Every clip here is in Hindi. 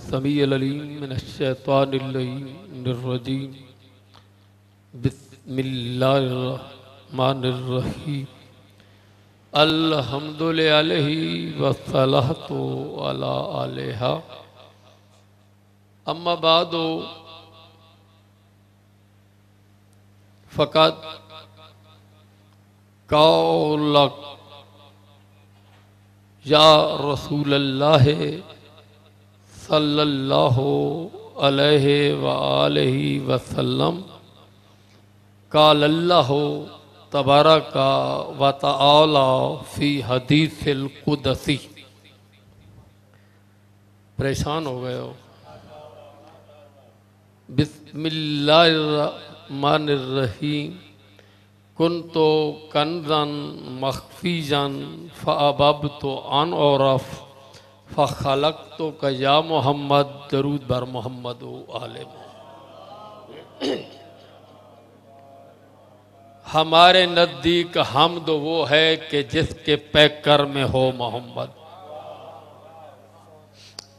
समीउल अलीम मिनश्शैतानिर्रजीम बिस्मिल्लाहिर्रहमानिर्रहीम अल्हम्दुलिल्लाहि वस्सलातु अला आलिहा अम्मा बादो फ़क़त कौलक या रसूलल्लाह सल्लल्लाहु अलैहि वआलिहि वसल्लम क़ालल्लाहु तबारका व तआला फ़ी हदीसिल क़ुदसी। परेशान हो गए हो? बिस्मिल्लाहिर्रहमानिर्रहीम कुन्तु कंज़न मख़फ़ीज़न फ़अबब्तु अन औरफ़ फ़ख़लक़्तु का या मोहम्मद दरूद बर मोहम्मद आले। हमारे नज़दीक हम्द वो है कि जिसके पैकर में हो मोहम्मद।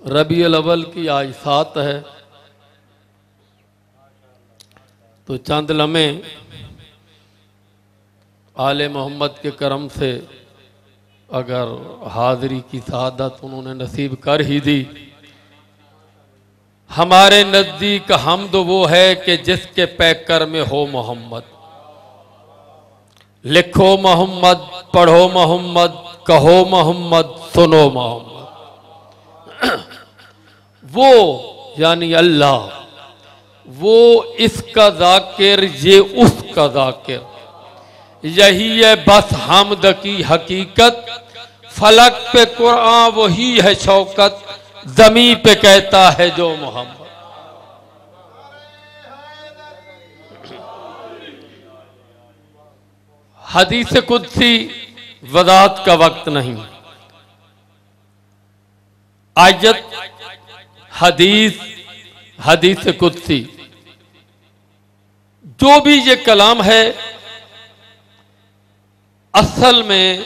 रबीउल अव्वल की आज 7 है, तो चंद लम्हे आले मोहम्मद के करम से अगर हाज़री की सआदत उन्होंने नसीब कर ही दी। हमारे नज़दीक हम्द वो है कि जिसके पैकर में हो मोहम्मद। लिखो मोहम्मद, पढ़ो मोहम्मद, कहो मोहम्मद, सुनो मोहम्मद। वो यानी अल्लाह, वो इसका जाकिर, ये उसका जाकिर, यही है बस हम्द की हकीकत। फलक पे कुरान वही है शौकत, ज़मी पे कहता है जो मोहम्मद। हदीस कुदसी वज़ाहत का वक्त नहीं। आयत, हदीस, हदीस कुदसी, जो भी ये कलाम है असल में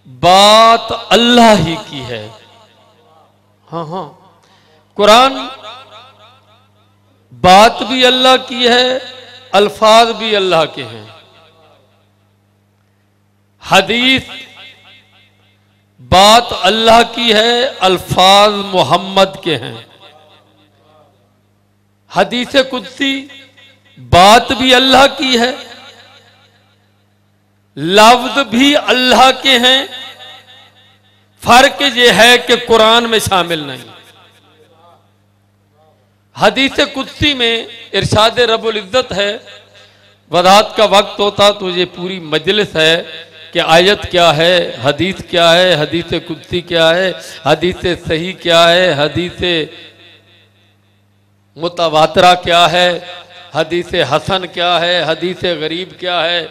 बात अल्लाह ही की है। हाँ, कुरान बात भी अल्लाह की है, अल्फाज भी अल्लाह के हैं। हदीस बात अल्लाह की है, अल्फाज मोहम्मद के हैं। हदीस कुदसी बात भी अल्लाह की है, लफ्ज भी अल्लाह के हैं। फर्क ये है कि कुरान में शामिल नहीं। हदीस कुदसी में इरशाद रब्बुल इज्जत है। वज़ाहत का वक्त होता तो ये पूरी मजलिस है कि आयत क्या है, हदीस क्या है, हदीस कुदसी क्या है, हदीस सही क्या है, हदीस मुतवातरा क्या है, हदीस हसन क्या है, हदीस गरीब क्या है,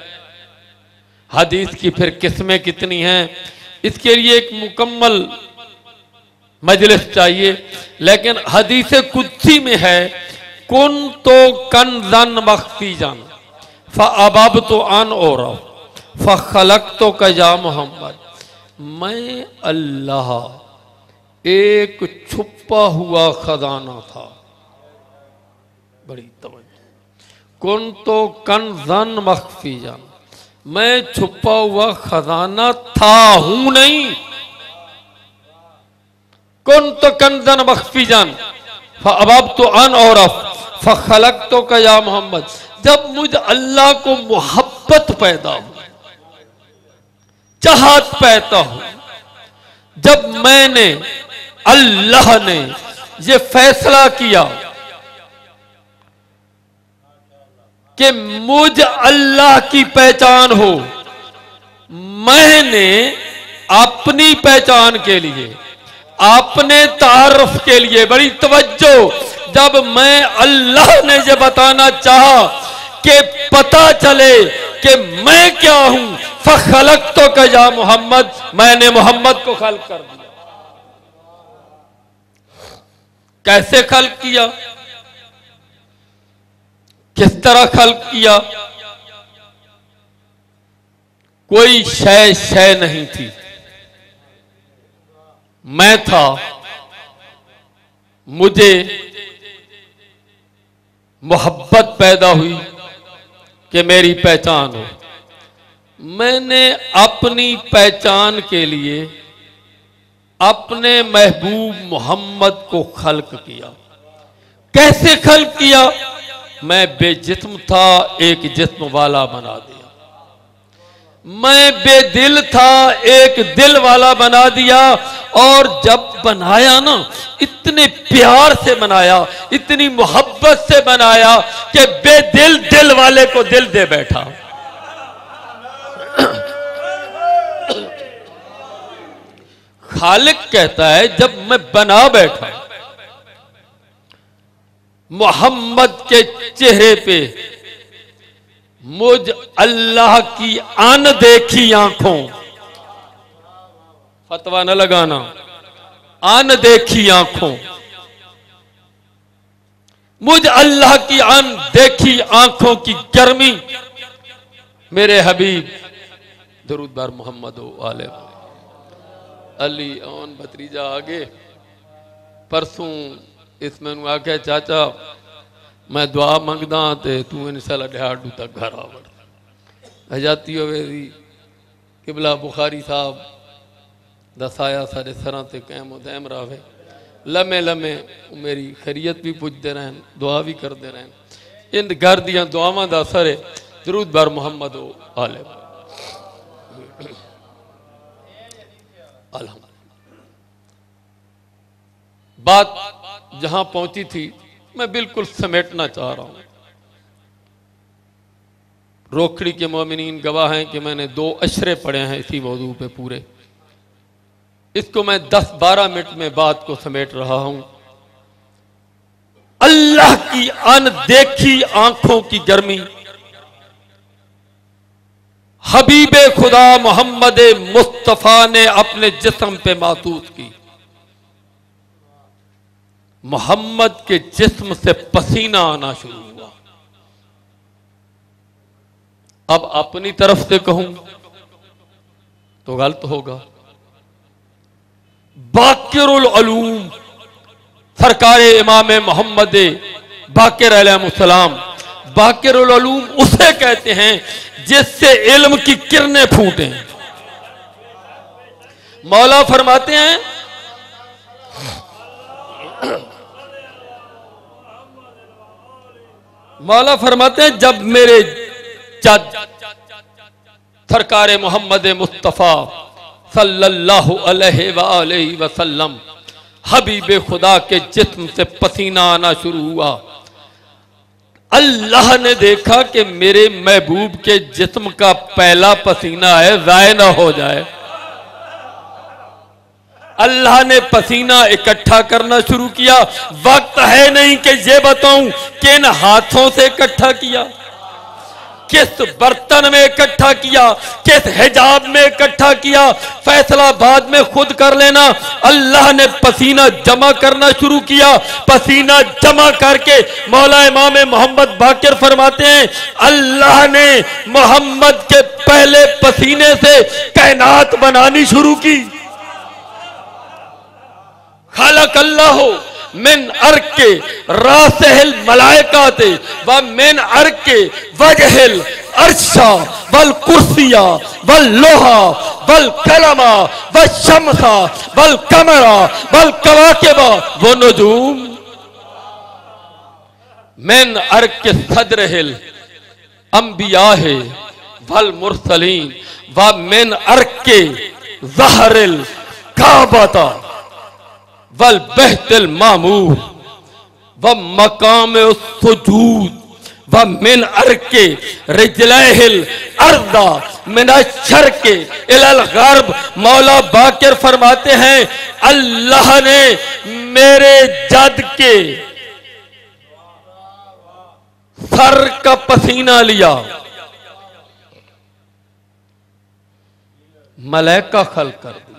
हदीस की फिर किस्में कितनी हैं। इसके लिए एक मुकम्मल मजलिस चाहिए। लेकिन हदीस कुदसी में है कुन तो कंज़न मख़फ़ीज़न फ़अबब्तु अन औरफ़ फ़ख़लक़्तु का या मोहम्मद। मैं अल्लाह एक छुपा हुआ खजाना था। बड़ी तवज्जो। कुन तो कंज़न मख़फ़ीज़न, मैं छुपा हुआ खजाना था, हूं नहीं। कुन तो कंज़न मख़फ़ीज़न फ़अबब्तु अन औरफ़ फ़ख़लक़्तु का या मोहम्मद। जब मुझ अल्लाह को मोहब्बत पैदा हो, चाहत पैदा हो, जब मैंने, अल्लाह ने ये फैसला किया कि मुझ अल्लाह की पहचान हो, मैंने अपनी पहचान के लिए, अपने तारुफ के लिए, बड़ी तवज्जो, जब मैं अल्लाह ने ये बताना चाहा कि पता चले कि मैं क्या हूं, फ़ख़लक़्तु का या मोहम्मद, मैंने मोहम्मद को खल्क़ कर दिया। कैसे खल्क़ किया, किस तरह खल्क़ किया? कोई शय नहीं थी, मैं था। मुझे मोहब्बत पैदा हुई कि मेरी पहचान हो। मैंने अपनी पहचान के लिए अपने महबूब मोहम्मद को खल्क किया। कैसे खल्क किया? मैं बेजिस्म था, एक जिस्म वाला बना दिया। मैं बेदिल था, एक दिल वाला बना दिया। और जब बनाया ना, इतने प्यार से बनाया, इतनी मोहब्बत से बनाया कि बेदिल दिल वाले को दिल दे बैठा। खालिक कहता है जब मैं बना बैठा, मोहम्मद के चेहरे पे मुझ अल्लाह की अनदेखी आंखों, फतवा न लगाना, अनदेखी आंखों, मुझ अल्लाह की अनदेखी आंखों की गर्मी मेरे हबीब दरूद बार मोहम्मद आले अली ओन भतीजा आगे परसों इस मैनू आख्या चाचा मैं दुआ मंगदा ते तू इंशाअल्लाह दिहाड़ू तक घर आवड़ हजाती होवे दी किबला बुखारी साहब दसाया सारे सरां ते कैम उदैम रावे लम्हे लम्हे मेरी खैरियत भी पुछते रहन, दुआ भी करते रहन। इन घर दियां दुआवां दा असर है। दरूद बार मोहम्मद आले बात जहां पहुंची थी मैं बिल्कुल समेटना चाह रहा हूं। रोखड़ी के मोमिनीन गवाह हैं कि मैंने 2 अशरे पढ़े हैं इसी मौजू पे पूरे। इसको मैं 10-12 मिनट में बात को समेट रहा हूं। अल्लाह की अनदेखी आंखों की गर्मी हबीबे खुदा मोहम्मद मुस्तफा ने अपने जिस्म पे महसूस की। मोहम्मद के जिस्म से पसीना आना शुरू हुआ। अब अपनी तरफ से कहूं तो गलत होगा। बाकिरुल उलूम सरकारे इमाम मोहम्मद बाकिर अलैहिस्सलाम, बाकिरुल उलूम उसे कहते हैं जिससे इल्म की किरणें फूटे। मौला फरमाते हैं मौला फरमाते हैं जब मेरे जद सरकारे मोहम्मद मुस्तफ़ा सल्लल्लाहु अलैहि वसल्लम हबीब खुदा के जिस्म से पसीना आना शुरू हुआ, अल्लाह ने देखा कि मेरे महबूब के जिस्म का पहला पसीना है, ज़ाय ना हो जाए। अल्लाह ने पसीना इकट्ठा करना शुरू किया। वक्त है नहीं कि ये बताऊं किन हाथों से इकट्ठा किया, किस बर्तन में इकट्ठा किया, किस हिजाब में इकट्ठा किया। फैसला बाद में खुद कर लेना। अल्लाह ने पसीना जमा करना शुरू किया। पसीना जमा करके मौला इमाम मोहम्मद बाकिर फरमाते हैं अल्लाह ने मोहम्मद के पहले पसीने से कायनात बनानी शुरू की। खालक अल्लाह मिन अर्के रासहिल मलाइकाते व मिन अर्के वजहिल अर्शा वल कुर्सिया वल लोहा वल कलमा व शमसा वल कमरा वल कवाकिबा व नुजूम मिन अर्के सदरहिल अंबियाहे वल मुरसलीन व मिन अर्के ज़हरिल काबता वल बहतिल मामूर व मकाम सुजूद व मिन अर्के रिजलहिल अर्दा मिन शर्के इलल गर्ब। मौला बाकिर फरमाते हैं अल्लाह ने मेरे जद के सर का पसीना लिया, मलाइका खल्क कर दी।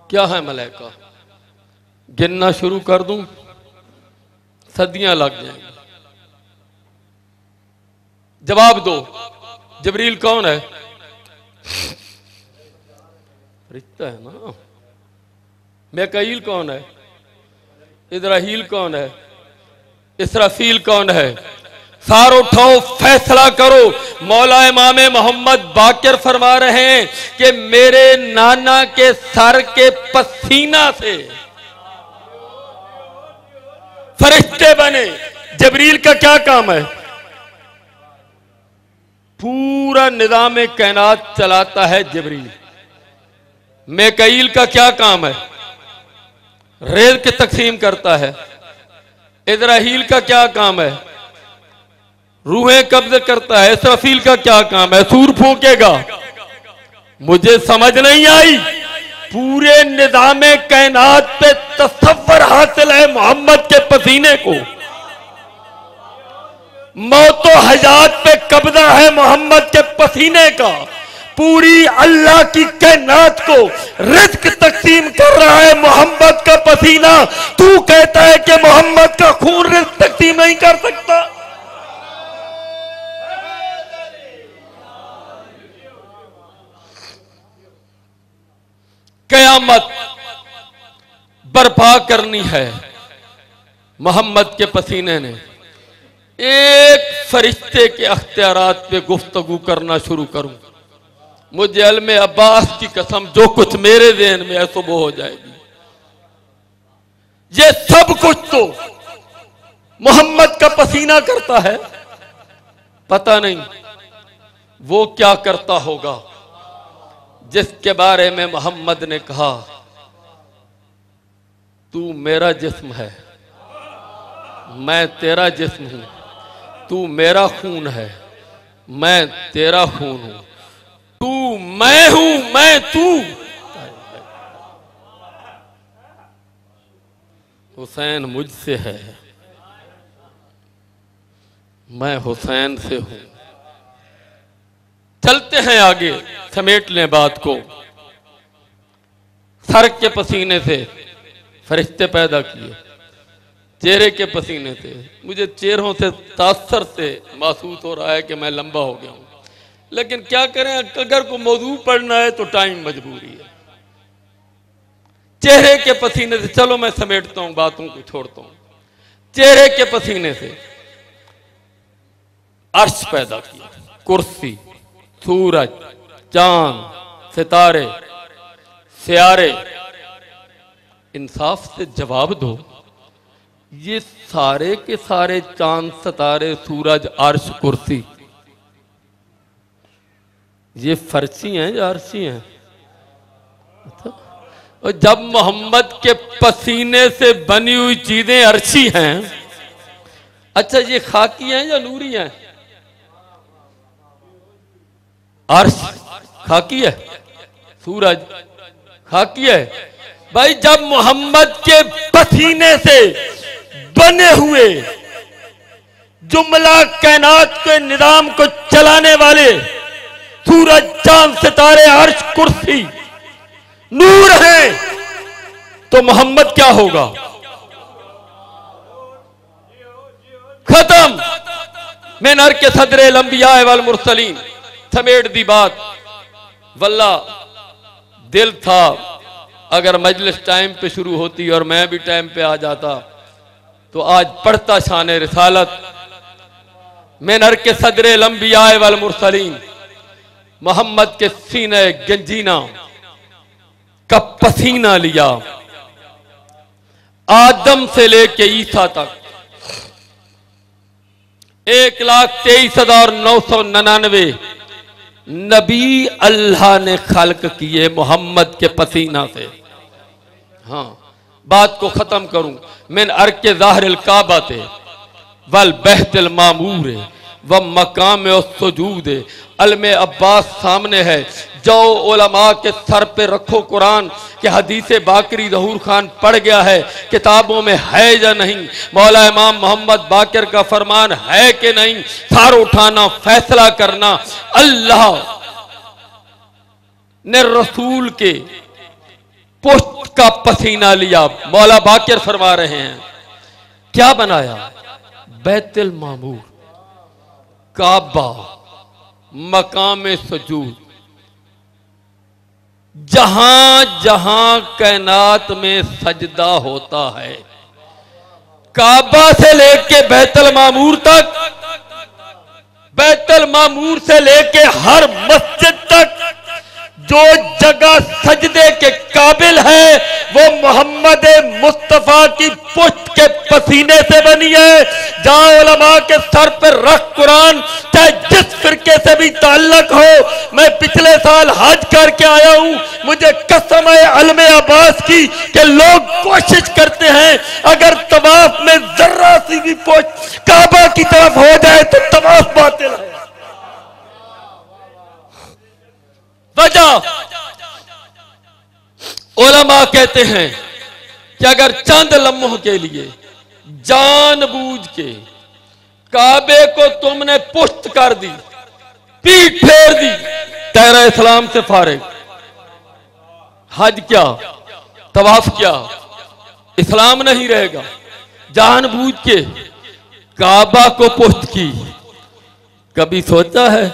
क्या है मलाइका? गिनना शुरू कर दूं, सदियां लग जाएंगी। जवाब दो, जिब्रील कौन है? फरिश्ता है ना। मिकाईल कौन है? इस्राफील कौन है? इसराफील कौन है? सारो उठाओ, फैसला करो। मौला इमाम मोहम्मद बाकिर फरमा रहे हैं कि मेरे नाना के सर के पसीना से फरिश्ते बने। जबरील का क्या काम है? पूरा निज़ाम कायनात चलाता है जबरील। मिकाईल का क्या काम है? रेज़ की तकसीम करता है। इस्राफील का क्या काम है? रूहें कब्ज करता है। इसराफील का क्या काम है? सूर फूकेगा। मुझे समझ नहीं आई। पूरे निज़ाम कायनात पे तसव्वुर हासिल है मोहम्मद के पसीने को। मौतो हयात पे कब्जा है मोहम्मद के पसीने का। पूरी अल्लाह की कायनात को रिज़्क तकसीम कर रहा है मोहम्मद का पसीना। तू कहता है कि मोहम्मद का खून रिज़्क तकसीम नहीं कर सकता? कयामत बर्पा करनी है मोहम्मद के पसीने ने। एक फरिश्ते के अख्तियारात पे गुफ्तगू करना शुरू करूं, मुझे अलमे अब्बास की कसम, जो कुछ मेरे ज़हन में है तो वो हो जाएगी। ये सब कुछ तो मोहम्मद का पसीना करता है। पता नहीं वो क्या करता होगा जिसके बारे में मोहम्मद ने कहा तू मेरा जिस्म है, मैं तेरा जिस्म हूं। तू मेरा खून है, मैं तेरा खून हूं। तू मैं हूं, मैं तू। हुसैन मुझसे है, मैं हुसैन से हूं। चलते हैं आगे, समेट लें बात को। सर के पसीने से फरिश्ते पैदा किए, चेहरे के पसीने से। मुझे चेहरों से तासर से महसूस हो रहा है कि मैं लंबा हो गया हूं, लेकिन क्या करें, अगर को मौजू पढ़ना है तो टाइम मजबूरी है। चेहरे के पसीने से, चलो मैं समेटता हूं, बातों को छोड़ता हूं। चेहरे के पसीने से अर्श पैदा किया, कुर्सी, सूरज, चांद, सितारे, सियारे। इंसाफ से जवाब दो, ये सारे के सारे चांद, सितारे, सूरज, अर्श, कुर्सी, ये फर्शी हैं या अर्शी हैं? और जब मोहम्मद के पसीने से बनी हुई चीजें अर्शी हैं, अच्छा ये खाकी हैं या नूरी हैं? अर्श खाकी है, सूरज खाकी है। भाई जब मोहम्मद के पसीने से बने हुए जुमला कायनात के निजाम को चलाने वाले सूरज, चांद, सितारे, अर्श, कुर्सी नूर है, तो मोहम्मद क्या होगा? खत्म। मैं नर के सदरे लंबिया वल मुरसलीन। समेट दी बात। वल्ला दिल था अगर मजलिस टाइम पे शुरू होती और मैं भी टाइम पे आ जाता तो आज पढ़ता शान रिसालत। मैं नर के सदरे लंबिया वल मुरसलीन, मोहम्मद के सीने गंजीना का पसीना लिया। आदम से लेके ईसा तक 1,23,999 नबी अल्लाह ने खल्क किए मोहम्मद के पसीना से। हाँ, बात को खत्म करूं। मिन अर्के ज़ाहिरिल काबते वल बहतिल मामूर व मकाम सुजूद। अलमे अब्बास सामने है, जाओ उलमा के सर पे रखो कुरान कि हदीस बाकरी ज़हूर खान पढ़ गया है, किताबों में है या नहीं। मौला इमाम मोहम्मद बाकिर का फरमान है कि नहीं, सार उठाना, फैसला करना। अल्लाह ने रसूल के पुष्ट का पसीना लिया। मौला बाकिर फरमा रहे हैं क्या बनाया? बैतुल मामूर, काबा, मकाम सुजूद। जहां जहां कायनात में सजदा होता है काबा से लेके बैतुल मामूर तक, बैतुल मामूर से लेके हर मस्जिद तक जो जगह सजदे के काबिल है वो मोहम्मद मुस्तफा की पुश्त के पसीने से बनी है। जहां उलमा के सर पर रख कुरान, चाहे जिस फिरके से भी ताल्लुक हो। मैं पिछले साल हज करके आया हूं, मुझे कसम है अलमे अब्बास की कि लोग कोशिश करते हैं अगर तवाफ में जर्रा सी भी पोछ काबा की तरफ हो जाए तो तवाफ बातिल है। वजह उलमा कहते हैं कि अगर चंद लम्हों के लिए जानबूझ के काबे को तुमने पुश्त कर दी, पीठ फेर दी, तेरा इस्लाम से फारिग। हज क्या, तवाफ क्या, इस्लाम नहीं रहेगा। जानबूझ के काबा को पुश्त की। कभी सोचा है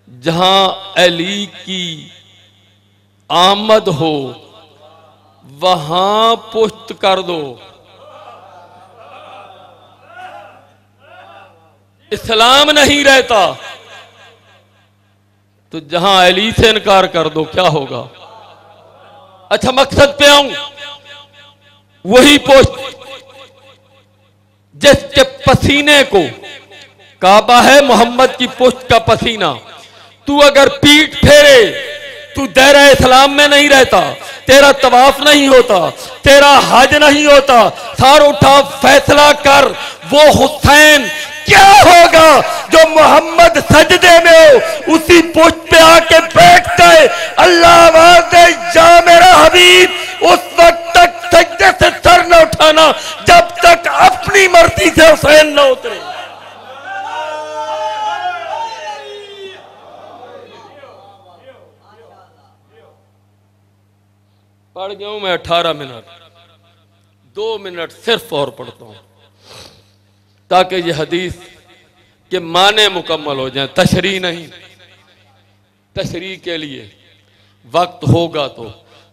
जहां अली की आमद हो वहां पुश्त कर दो, इस्लाम नहीं रहता। तो जहां अली से इनकार कर दो क्या होगा? अच्छा मकसद पे आऊं, वही पुश्त जिसके पसीने को, काबा है मोहम्मद की पुश्त का पसीना, तू अगर पीठ फेरे तू दायरा इस्लाम में नहीं रहता, तेरा तवाफ नहीं होता, तेरा हज नहीं होता। सार उठा फैसला कर, वो हुसैन क्या होगा जो मोहम्मद सजदे में हो उसी पुश्त पे आके बैठ गए। अल्लाह वादे जा मेरा हबीब उस वक्त तक सजदे से सर न उठाना जब तक अपनी मर्जी से हुसैन न उतरे। पढ़ गया हूं मैं 18 मिनट, 2 मिनट सिर्फ और पढ़ता हूं ताकि ये हदीस के माने मुकम्मल हो जाए। तशरीह नहीं, तशरीह के लिए वक्त होगा तो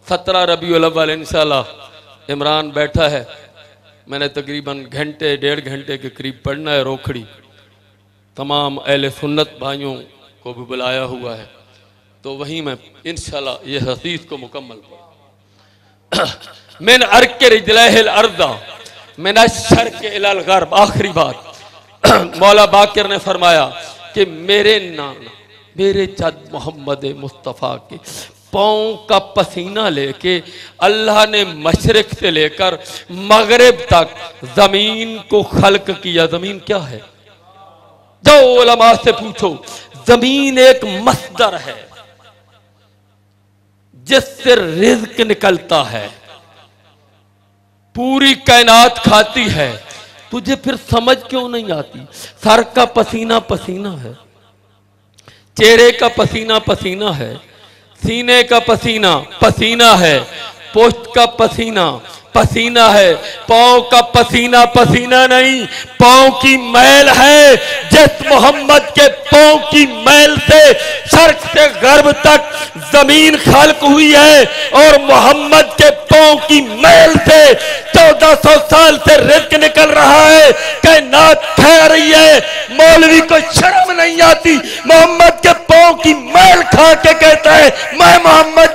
17 रबीउल अव्वल इंशाल्लाह इमरान बैठा है, मैंने तकरीबन घंटे 1.5 घंटे के करीब पढ़ना है रोखड़ी। तमाम अहले सुन्नत भाइयों को भी बुलाया हुआ है, तो वहीं मैं इंशाल्लाह ये हदीस को मुकम्मल पढ़ूं। मिन अर्क रिजलहिल अर्दा मिन अश्शर्क इलल गर्ब। आखिरी बात मौला बाकिर ने फरमाया कि मेरे नाना, मेरे चद मोहम्मद मुस्तफ़ा के पाँव का पसीना लेके अल्लाह ने मशरिक से लेकर मगरिब तक जमीन को खल्क किया। जमीन क्या है? जाओ उलमा से पूछो। जमीन एक मस्दर है जिससे रिज्क निकलता है, पूरी कायनात खाती है। तुझे फिर समझ क्यों नहीं आती? सर का पसीना पसीना है, चेहरे का पसीना पसीना है, सीने का पसीना पसीना है, पोस्ट का पसीना पसीना है, पाँव का पसीना पसीना नहीं, पाँव की मैल है। जिस मोहम्मद के पाँव की मैल से शर्क से गर्भ तक जमीन खाल्क हुई है और मोहम्मद के पाँव की मैल से 1400 साल से रिज्क निकल रहा है, कायनात फैल रही है। मौलवी को शर्म नहीं आती, मोहम्मद के पाँव की मैल खा के कहता है मैं मोहम्मद